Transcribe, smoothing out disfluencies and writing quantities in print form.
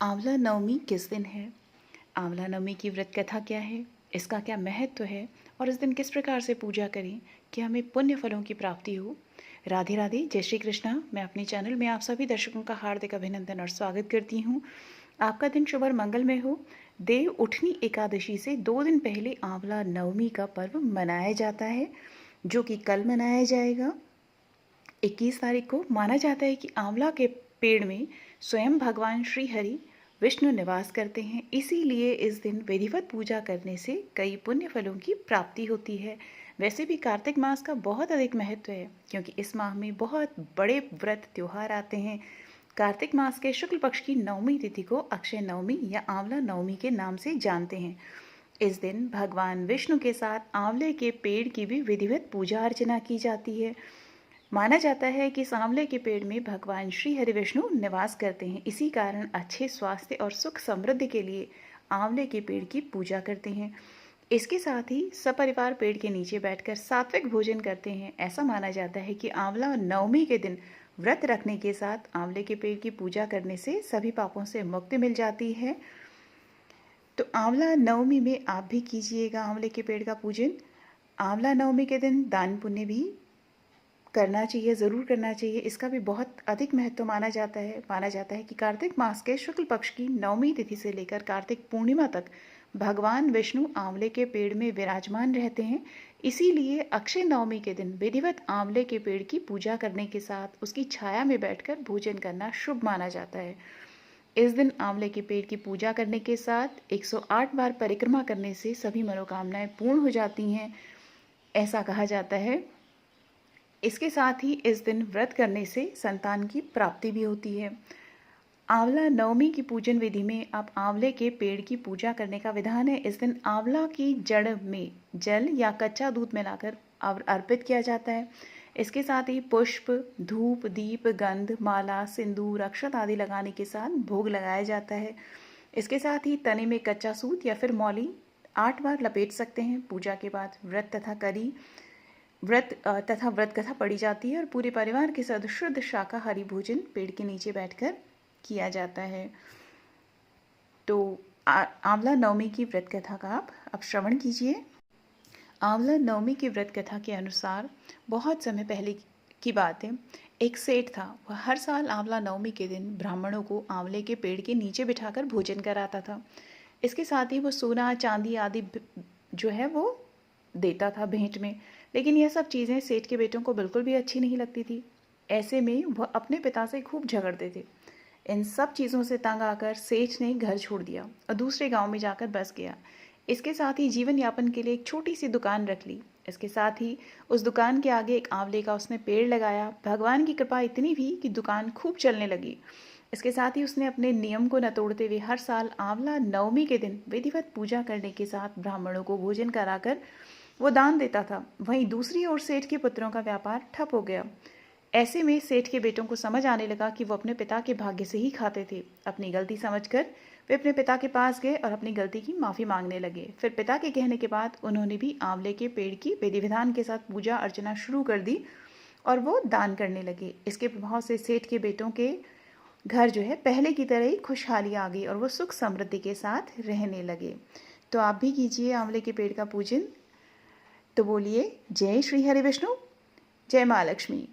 आंवला नवमी किस दिन है? आंवला नवमी की व्रत कथा क्या है? इसका क्या महत्व है? और इस दिन किस प्रकार से पूजा करें कि हमें पुण्य फलों की प्राप्ति हो? राधे राधे, जय श्री कृष्णा। मैं अपने चैनल में आप सभी दर्शकों का हार्दिक अभिनंदन और स्वागत करती हूँ। आपका दिन शुभ और मंगलमय हो। देव उठनी एकादशी से 2 दिन पहले आंवला नवमी का पर्व मनाया जाता है, जो कि कल मनाया जाएगा। 21 तारीख को माना जाता है कि आंवला के पेड़ में स्वयं भगवान श्री हरि विष्णु निवास करते हैं। इसीलिए इस दिन विधिवत पूजा करने से कई पुण्य फलों की प्राप्ति होती है। वैसे भी कार्तिक मास का बहुत अधिक महत्व है, क्योंकि इस माह में बहुत बड़े व्रत त्योहार आते हैं। कार्तिक मास के शुक्ल पक्ष की नवमी तिथि को अक्षय नवमी या आंवला नवमी के नाम से जानते हैं। इस दिन भगवान विष्णु के साथ आंवले के पेड़ की भी विधिवत पूजा अर्चना की जाती है। माना जाता है कि सांवले के पेड़ में भगवान श्री हरि विष्णु निवास करते हैं। इसी कारण अच्छे स्वास्थ्य और सुख समृद्धि के लिए आंवले के पेड़ की पूजा करते हैं। इसके साथ ही सपरिवार पेड़ के नीचे बैठकर सात्विक भोजन करते हैं। ऐसा माना जाता है कि आंवला नवमी के दिन व्रत रखने के साथ आंवले के पेड़ की पूजा करने से सभी पापों से मुक्ति मिल जाती है। तो आंवला नवमी में आप भी कीजिएगा आंवले के पेड़ का पूजन। आंवला नवमी के दिन दान पुण्य भी करना चाहिए, ज़रूर करना चाहिए। इसका भी बहुत अधिक महत्व माना जाता है। माना जाता है कि कार्तिक मास के शुक्ल पक्ष की नवमी तिथि से लेकर कार्तिक पूर्णिमा तक भगवान विष्णु आंवले के पेड़ में विराजमान रहते हैं। इसीलिए अक्षय नवमी के दिन विधिवत आंवले के पेड़ की पूजा करने के साथ उसकी छाया में बैठकर भोजन करना शुभ माना जाता है। इस दिन आंवले के पेड़ की पूजा करने के साथ 108 बार परिक्रमा करने से सभी मनोकामनाएं पूर्ण हो जाती हैं, ऐसा कहा जाता है। इसके साथ ही इस दिन व्रत करने से संतान की प्राप्ति भी होती है। आंवला नवमी की पूजन विधि में अब आंवले के पेड़ की पूजा करने का विधान है। इस दिन आंवला की जड़ में जल या कच्चा दूध मिलाकर अर्पित किया जाता है। इसके साथ ही पुष्प, धूप, दीप, गंध, माला, सिंदूर, अक्षत आदि लगाने के साथ भोग लगाया जाता है। इसके साथ ही तने में कच्चा सूत या फिर मौली 8 बार लपेट सकते हैं। पूजा के बाद व्रत कथा पढ़ी जाती है और पूरे परिवार के साथ शुद्ध शाकाहारी भोजन पेड़ के नीचे बैठकर किया जाता है। तो आंवला नवमी की व्रत कथा का आप अब श्रवण कीजिए। आंवला नवमी की व्रत कथा के अनुसार बहुत समय पहले की बात है। एक सेठ था, वह हर साल आंवला नवमी के दिन ब्राह्मणों को आंवले के पेड़ के नीचे बिठाकर भोजन कराता था। इसके साथ ही वो सोना, चांदी आदि जो है वो देता था भेंट में। लेकिन यह सब चीज़ें सेठ के बेटों को बिल्कुल भी अच्छी नहीं लगती थी। ऐसे में वह अपने पिता से खूब झगड़ते थे। इन सब चीज़ों से तंग आकर सेठ ने घर छोड़ दिया और दूसरे गांव में जाकर बस गया। इसके साथ ही जीवन यापन के लिए एक छोटी सी दुकान रख ली। इसके साथ ही उस दुकान के आगे एक आंवले का उसने पेड़ लगाया। भगवान की कृपा इतनी भी कि दुकान खूब चलने लगी। इसके साथ ही उसने अपने नियम को न तोड़ते हुए हर साल आंवला नवमी के दिन विधिवत पूजा करने के साथ ब्राह्मणों को भोजन कराकर वो दान देता था। वहीं दूसरी ओर सेठ के पुत्रों का व्यापार ठप हो गया। ऐसे में सेठ के बेटों को समझ आने लगा कि वो अपने पिता के भाग्य से ही खाते थे। अपनी गलती समझकर वे अपने पिता के पास गए और अपनी गलती की माफ़ी मांगने लगे। फिर पिता के कहने के बाद उन्होंने भी आंवले के पेड़ की विधि विधान के साथ पूजा अर्चना शुरू कर दी और वो दान करने लगे। इसके प्रभाव से सेठ के बेटों के घर जो है पहले की तरह ही खुशहाली आ गई और वो सुख समृद्धि के साथ रहने लगे। तो आप भी कीजिए आंवले के पेड़ का पूजन। तो बोलिए जय श्री हरि विष्णु, जय माँ लक्ष्मी।